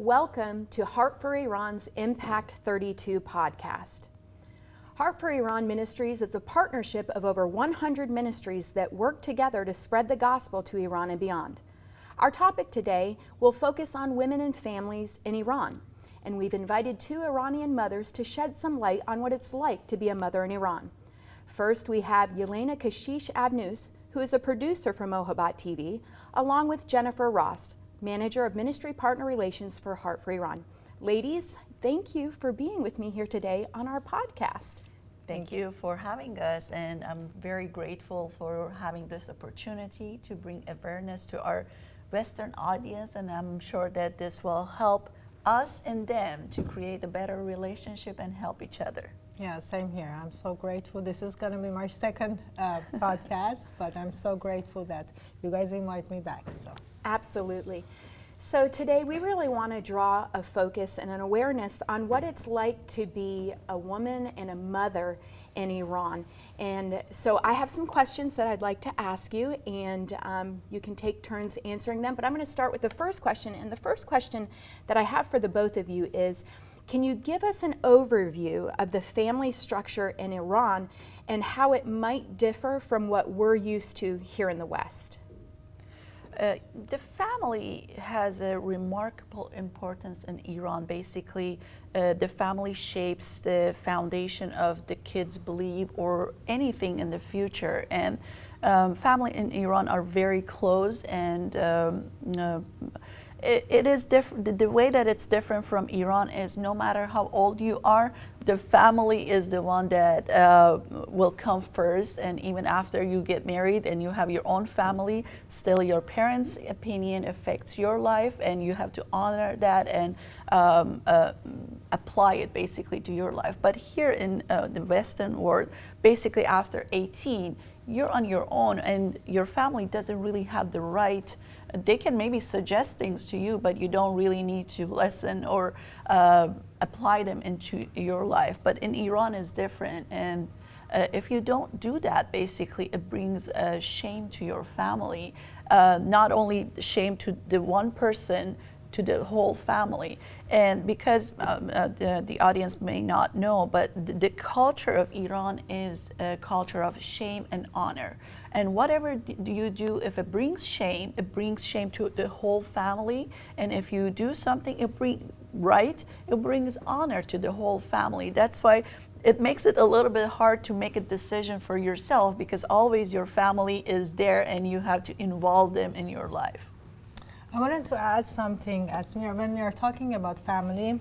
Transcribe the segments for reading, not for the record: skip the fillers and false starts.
Welcome to Heart for Iran's Impact 32 podcast. Heart for Iran Ministries is a partnership of over 100 ministries that work together to spread the gospel to Iran and beyond. Our topic today will focus on women and families in Iran, and we've invited two Iranian mothers to shed some light on what it's like to be a mother in Iran. First, we have Yelena Kashish Abnus, who is a producer for Mohabbat TV, along with Jennifer Rost, Manager of Ministry Partner Relations for Heart for Iran. Ladies, thank you for being with me here today on our podcast. Thank you for having us, and I'm very grateful for having this opportunity to bring awareness to our Western audience, and I'm sure that this will help us and them to create a better relationship and help each other. Yeah, same here. I'm so grateful. This is going to be my second podcast, but I'm so grateful that you guys invite me back. So. Absolutely. So today we really want to draw a focus and an awareness on what it's like to be a woman and a mother in Iran. And so I have some questions that I'd like to ask you, and you can take turns answering them. But I'm going to start with the first question. And the first question that I have for the both of you is, can you give us an overview of the family structure in Iran and how it might differ from what we're used to here in the West? The family has a remarkable importance in Iran. Basically, the family shapes the foundation of the kids' belief or anything in the future. And family in Iran are very close, and it is different. The way that it's different from Iran is no matter how old you are, the family is the one that will come first. And even after you get married and you have your own family, still your parents' opinion affects your life, and you have to honor that and apply it basically to your life. But here in the Western world, basically after 18, you're on your own, and your family doesn't really have the right. They can maybe suggest things to you, but you don't really need to listen or apply them into your life. But in Iran is different, and if you don't do that, basically it brings shame to your family. Not only shame to the one person, to the whole family. And because the audience may not know, but the culture of Iran is a culture of shame and honor. And whatever you do, if it brings shame to the whole family. And if you do something it brings honor to the whole family. That's why it makes it a little bit hard to make a decision for yourself, because always your family is there and you have to involve them in your life. I wanted to add something, Asmir, when we are talking about family.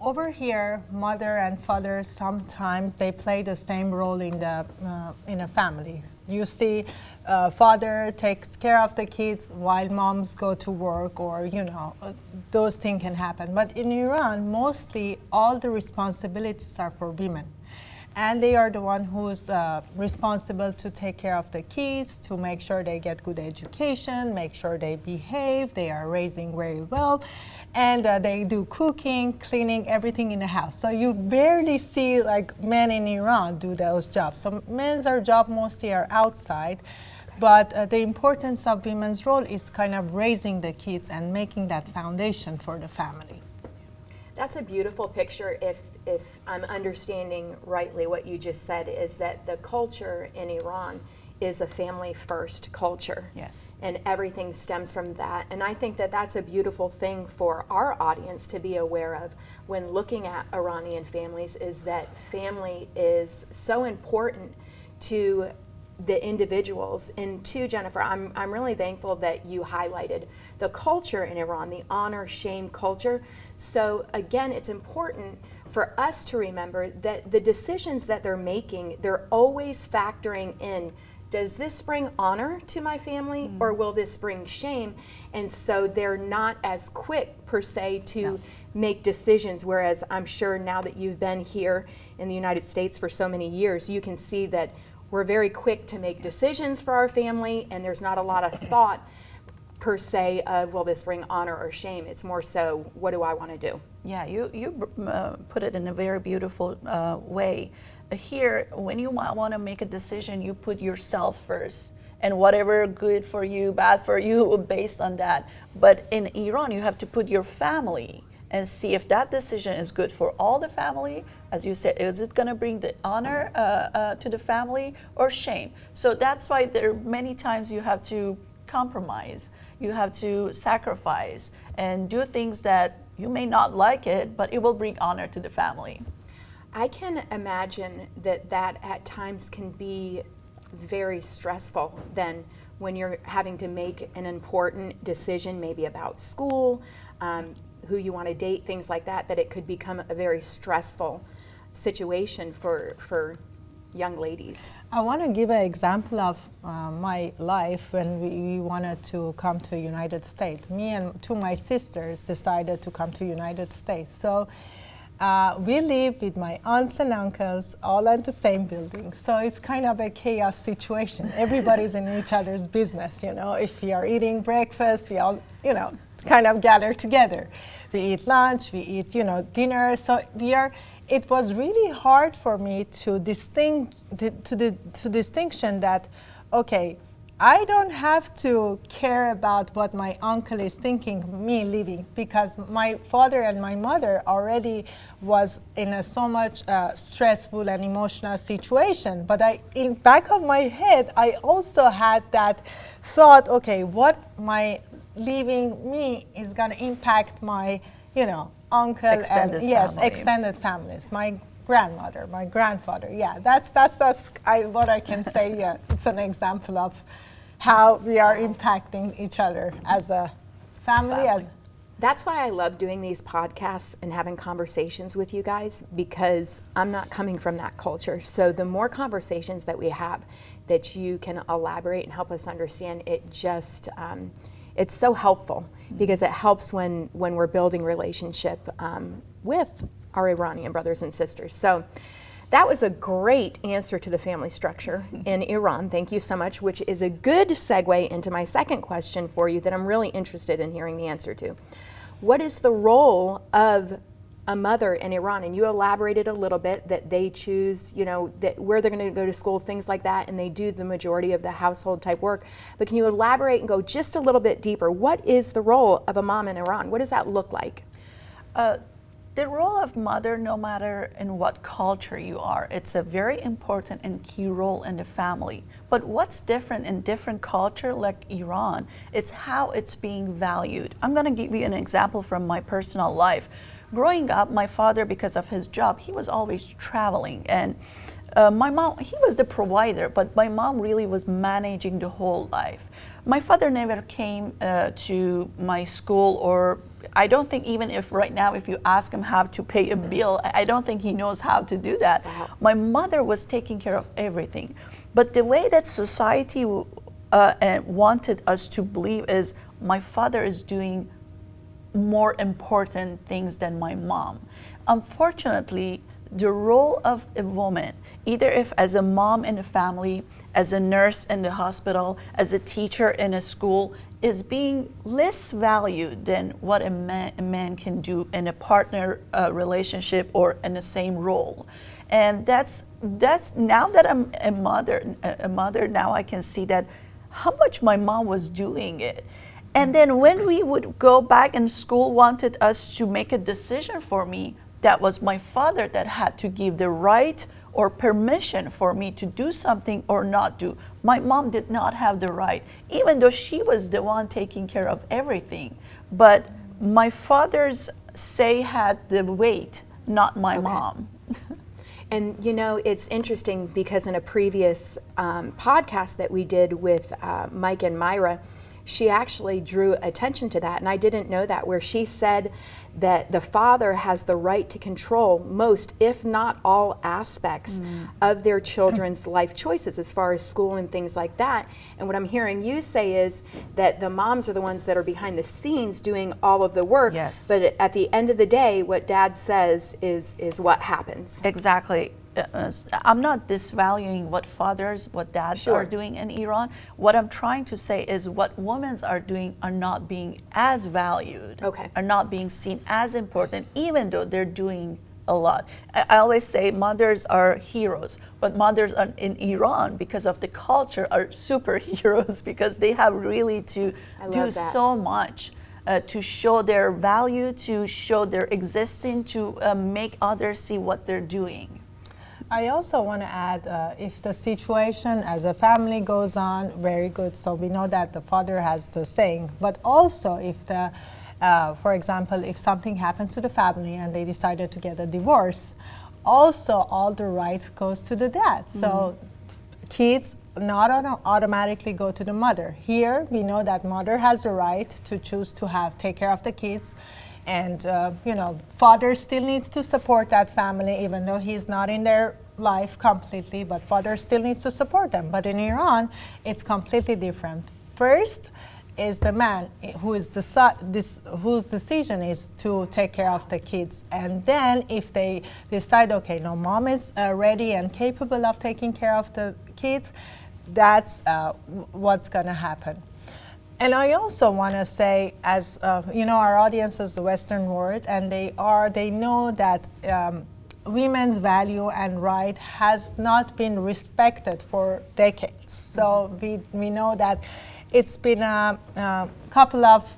Over here, mother and father, sometimes they play the same role in a family. You see, father takes care of the kids while moms go to work, or those things can happen. But in Iran, mostly all the responsibilities are for women. And they are the one who's responsible to take care of the kids, to make sure they get good education, make sure they behave, they are raising very well, and they do cooking, cleaning, everything in the house. So you barely see men in Iran do those jobs. So men's job mostly are outside, but the importance of women's role is kind of raising the kids and making that foundation for the family. That's a beautiful picture. If I'm understanding rightly, what you just said is that the culture in Iran is a family-first culture. Yes. And everything stems from that. And I think that that's a beautiful thing for our audience to be aware of when looking at Iranian families, is that family is so important to the individuals. And to Jennifer, I'm really thankful that you highlighted the culture in Iran, the honor shame culture. So again, it's important for us to remember that the decisions that they're making, they're always factoring in, does this bring honor to my family, or will this bring shame? And so they're not as quick per se to make decisions, whereas I'm sure now that you've been here in the United States for so many years, you can see that we're very quick to make decisions for our family, and there's not a lot of thought per se of, will this bring honor or shame? It's more so, what do I want to do? Yeah, you put it in a very beautiful way. Here, when you want to make a decision, you put yourself first. and whatever good for you, bad for you, based on that. But in Iran, you have to put your family and see if that decision is good for all the family. As you said, is it going to bring the honor to the family or shame? So that's why there are many times you have to compromise, you have to sacrifice and do things that you may not like it, but it will bring honor to the family. I can imagine that that at times can be very stressful then when you're having to make an important decision, maybe about school, who you want to date, things like that, that it could become a very stressful situation for young ladies. I want to give an example of my life when we wanted to come to United States. Me and two of my sisters decided to come to United States. So we live with my aunts and uncles all in the same building. So it's kind of a chaos situation. Everybody's in each other's business, you know. If we are eating breakfast, we all, you know, kind of gather together. We eat lunch, we eat, you know, dinner. So it was really hard for me to distinction that, okay, I don't have to care about what my uncle is thinking, me leaving, because my father and my mother already was in a so much stressful and emotional situation. But in back of my head, I also had that thought, okay, what my leaving me is going to impact my, you know, uncle Extended and yes, family. extended families, my grandmother, my grandfather. Yeah, that's what I can say. Yeah, it's an example of how we are impacting each other as a family. That's why I love doing these podcasts and having conversations with you guys, because I'm not coming from that culture. So the more conversations that we have that you can elaborate and help us understand, it just it's so helpful, because it helps when we're building relationship with our Iranian brothers and sisters. So that was a great answer to the family structure in Iran. Thank you so much, which is a good segue into my second question for you that I'm really interested in hearing the answer to. What is the role of a mother in Iran? And you elaborated a little bit that they choose, you know, that where they're going to go to school, things like that, and they do the majority of the household type work. But can you elaborate and go just a little bit deeper? What is the role of a mom in Iran? What does that look like? The role of mother, no matter in what culture you are, it's a very important and key role in the family. But what's different in different culture like Iran, it's how it's being valued. I'm going to give you an example from my personal life. Growing up, my father, because of his job, he was always traveling. And my mom, he was the provider, but my mom really was managing the whole life. My father never came to my school, or I don't think even if right now if you ask him how to pay a bill, I don't think he knows how to do that. Wow. My mother was taking care of everything. But the way that society wanted us to believe is my father is doing more important things than my mom. Unfortunately, the role of a woman, either if as a mom in a family, as a nurse in the hospital, as a teacher in a school, is being less valued than what a man can do in a partner relationship or in the same role. And that's now that I'm a mother, now I can see that how much my mom was doing it. And then when we would go back and school wanted us to make a decision for me, that was my father that had to give the right or permission for me to do something or not do. My mom did not have the right, even though she was the one taking care of everything. But my father's say had the weight, not my mom. And you know, it's interesting because in a previous podcast that we did with Mike and Myra, she actually drew attention to that, and I didn't know that, where she said that the father has the right to control most, if not all, aspects of their children's life choices as far as school and things like that. And what I'm hearing you say is that the moms are the ones that are behind the scenes doing all of the work, Yes. but at the end of the day, what dad says is what happens. Exactly. I'm not disvaluing what fathers, what dads Sure. are doing in Iran. What I'm trying to say is what women are doing are not being as valued, Okay. are not being seen as important, even though they're doing a lot. I always say mothers are heroes, but mothers in Iran, because of the culture, are superheroes because they have really to do so much to show their value, to show their existence, to make others see what they're doing. I also want to add, if the situation as a family goes on, very good. So we know that the father has the saying. But also, if the, for example, if something happens to the family and they decided to get a divorce, also all the rights goes to the dad. So kids not automatically go to the mother. Here, we know that mother has the right to choose to take care of the kids. And, father still needs to support that family, even though he's not in their life completely, but father still needs to support them. But in Iran, it's completely different. First is the man whose decision is to take care of the kids. And then if they decide, okay, no, mom is ready and capable of taking care of the kids, that's what's going to happen. And I also want to say, as our audience is the Western world, and they know that women's value and right has not been respected for decades. So we know that it's been a couple of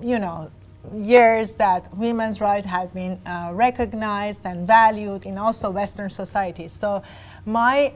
years that women's rights have been recognized and valued in also Western societies. So my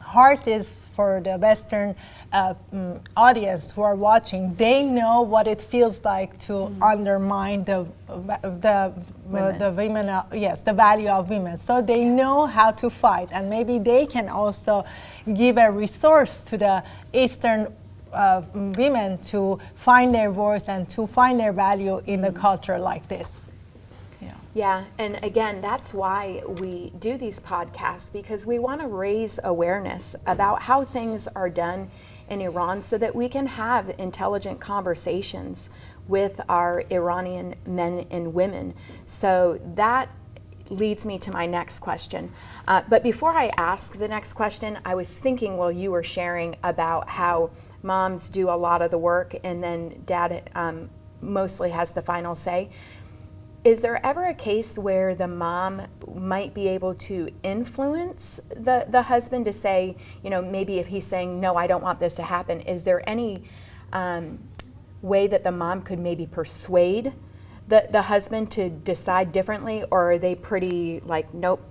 heart is for the Western audience who are watching. They know what it feels like to undermine the women, the value of women. So they know how to fight, and maybe they can also give a resource to the Eastern women to find their voice and to find their value in a culture like this. Yeah, and again, that's why we do these podcasts, because we want to raise awareness about how things are done in Iran so that we can have intelligent conversations with our Iranian men and women. So that leads me to my next question. But before I ask the next question, I was thinking while you were sharing about how moms do a lot of the work and then dad mostly has the final say. Is there ever a case where the mom might be able to influence the husband to say, maybe if he's saying, no, I don't want this to happen, is there any way that the mom could maybe persuade the husband to decide differently, or are they pretty like, nope,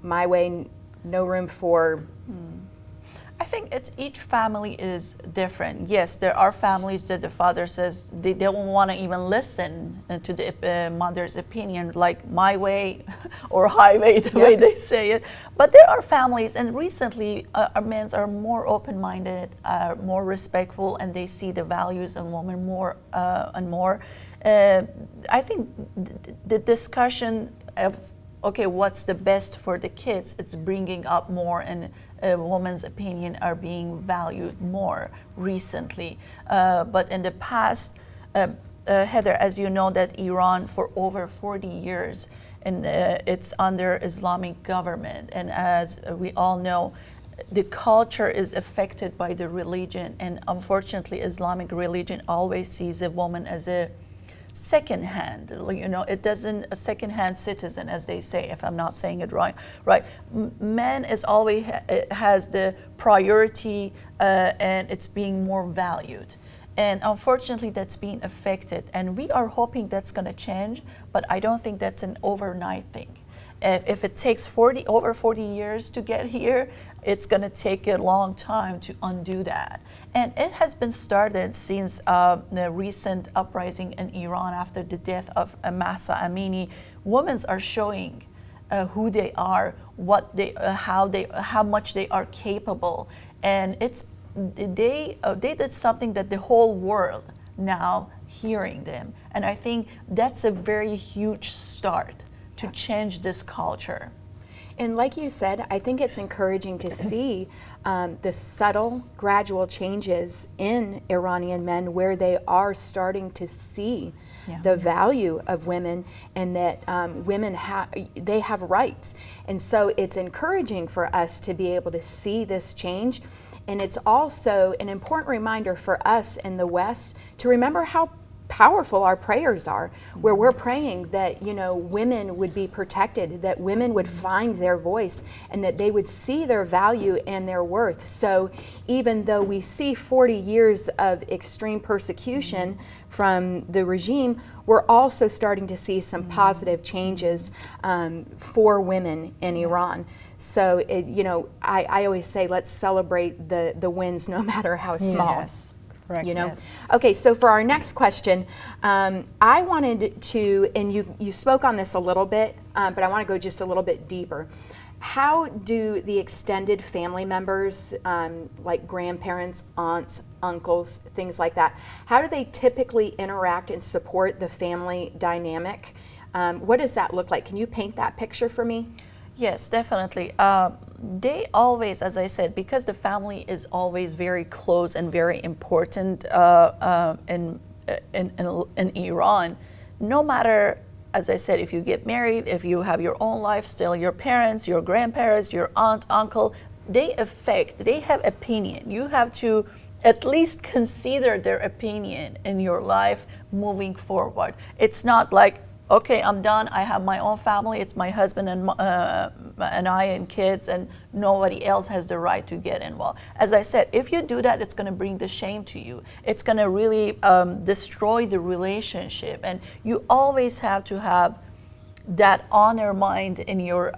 my way, no room for... I think each family is different. Yes, there are families that the father says they don't want to even listen to the mother's opinion, like my way or highway, the way they say it. But there are families, and recently our men are more open-minded, more respectful, and they see the values of women more and more. I think the discussion of, okay, what's the best for the kids, it's bringing up more, and a woman's opinion are being valued more recently. But in the past, Heather, as you know, that Iran for over 40 years, and it's under Islamic government. And as we all know, the culture is affected by the religion. And unfortunately, Islamic religion always sees a woman as a second-hand, it doesn't, a second-hand citizen, as they say, if I'm not saying it right. Man is always has the priority, and it's being more valued. And unfortunately, that's being affected. And we are hoping that's going to change, but I don't think that's an overnight thing. If it takes over 40 years to get here, it's going to take a long time to undo that. And it has been started since the recent uprising in Iran after the death of Mahsa Amini. Women are showing who they are, how much they are capable, and they did something that the whole world now hearing them. And I think that's a very huge start to change this culture. And like you said, I think it's encouraging to see the subtle, gradual changes in Iranian men where they are starting to see the value of women, and that women they have rights. And so it's encouraging for us to be able to see this change. And it's also an important reminder for us in the West to remember how powerful our prayers are, where we're praying that, you know, women would be protected, that women would find their voice, and that they would see their value and their worth. So even though we see 40 years of extreme persecution from the regime, we're also starting to see some positive changes for women in Iran. So, you know, I always say, let's celebrate the wins no matter how small. Yes. Correct. You know? Yes. Okay, so for our next question, I wanted to, and you spoke on this a little bit, but I want to go just a little bit deeper. How do the extended family members, like grandparents, aunts, uncles, things like that, how do they typically interact and support the family dynamic? What does that look like? Can you paint that picture for me? Yes, definitely. They always, as I said, because the family is always very close and very important in Iran, no matter, as I said, if you get married, if you have your own life still, your parents, your grandparents, your aunt, uncle, they have opinion. You have to at least consider their opinion in your life moving forward. It's not like, okay, I'm done. I have my own family. It's my husband and I and kids, and nobody else has the right to get involved. As I said, if you do that, it's going to bring the shame to you. It's going to really destroy the relationship, and you always have to have that honor mind in your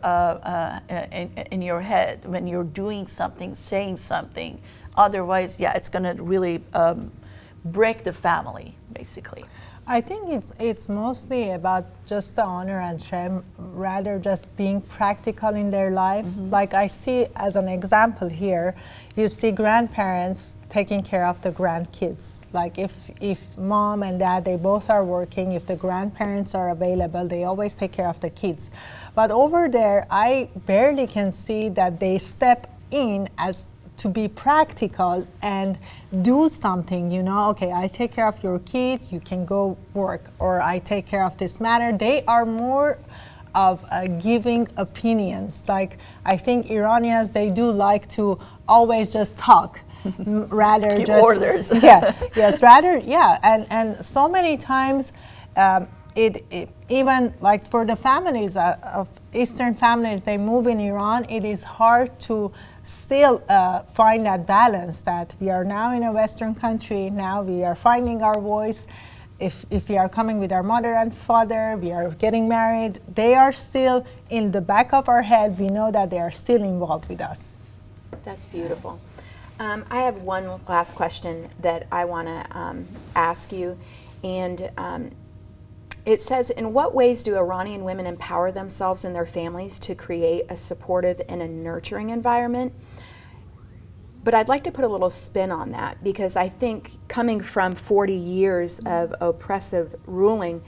head when you're doing something, saying something. Otherwise, yeah, it's going to really break the family, basically. I think it's mostly about just the honor and shame, rather just being practical in their life. Like I see as an example here, you see grandparents taking care of the grandkids. Like if mom and dad, they both are working, if the grandparents are available, they always take care of the kids. But over there, I barely can see that they step in as to be practical and do something, you know, okay, I take care of your kid, you can go work, or I take care of this matter. They are more of giving opinions. Like, I think Iranians, they do like to always just talk, rather give just orders. And so many times, it even like for the families of Eastern families, they move in Iran, it is hard to still find that balance that we are now in a Western country, now we are finding our voice. If we are coming with our mother and father, we are getting married, they are still in the back of our head, we know that they are still involved with us. That's beautiful. I have one last question that I want to ask you, and it says, in what ways do Iranian women empower themselves and their families to create a supportive and a nurturing environment? But I'd like to put a little spin on that, because I think coming from 40 years of oppressive ruling,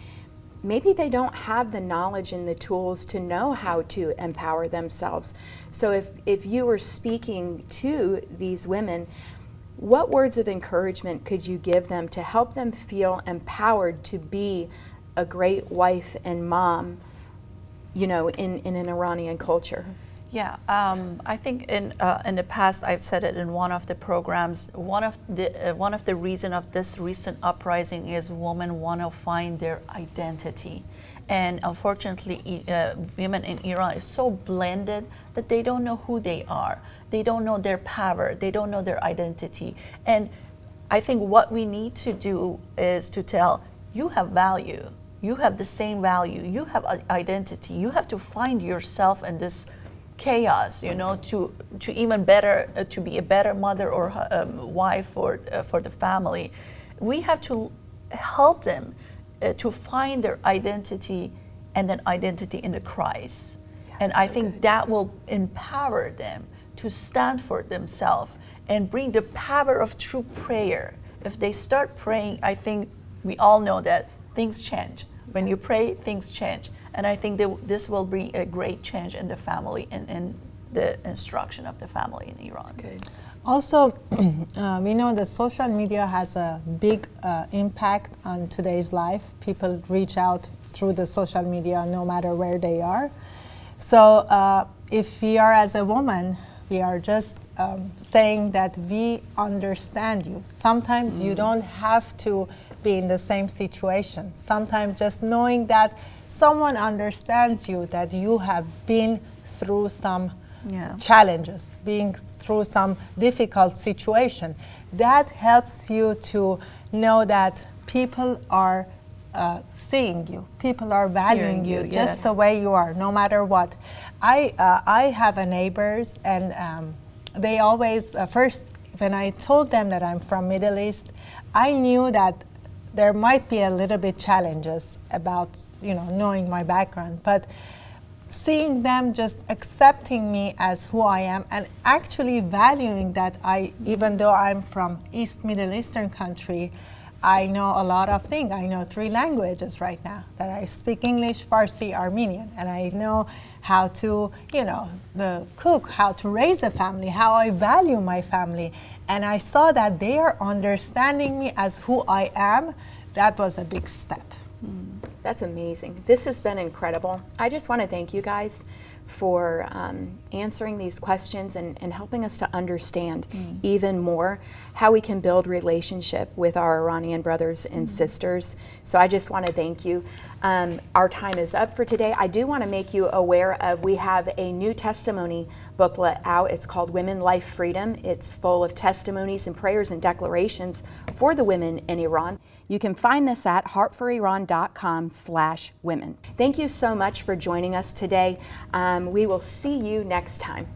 maybe they don't have the knowledge and the tools to know how to empower themselves. So if you were speaking to these women, what words of encouragement could you give them to help them feel empowered to be a great wife and mom, you know, in an Iranian culture? Yeah, I think in the past I've said it in one of the programs. One of the reason of this recent uprising is women want to find their identity, and unfortunately, women in Iran are so blended that they don't know who they are. They don't know their power. They don't know their identity. And I think what we need to do is to tell, you have value. You have the same value. You have identity. You have to find yourself in this chaos, you know, to even better, to be a better mother or wife for the family. We have to help them to find their identity, and then identity in the Christ. Yeah, and I think that will empower them to stand for themselves and bring the power of true prayer. If they start praying, I think we all know that things change. When you pray, things change. And I think this will bring a great change in the family and in the instruction of the family in Iran. Okay. Also, we know that social media has a big impact on today's life. People reach out through the social media no matter where they are. So if we are, as a woman, we are just saying that we understand you. Sometimes you don't have to be in the same situation. Sometimes just knowing that someone understands you, that you have been through some challenges, being through some difficult situation, that helps you to know that people are seeing you, people are valuing you just the way you are, no matter what. I have neighbors, and they always first, when I told them that I'm from Middle East, I knew that there might be a little bit challenges about knowing my background, but seeing them just accepting me as who I am and actually valuing that even though I'm from Middle Eastern country, I know a lot of things. I know 3 languages right now. That I speak English, Farsi, Armenian, and I know how to, cook, how to raise a family, how I value my family. And I saw that they are understanding me as who I am. That was a big step. That's amazing. This has been incredible. I just want to thank you guys for answering these questions and helping us to understand even more how we can build relationship with our Iranian brothers and sisters. So I just want to thank you. Our time is up for today. I do want to make you aware of, we have a new testimony booklet out. It's called Women, Life, Freedom. It's full of testimonies and prayers and declarations for the women in Iran. You can find this at heartforiran.com/women. Thank you so much for joining us today. We will see you next time.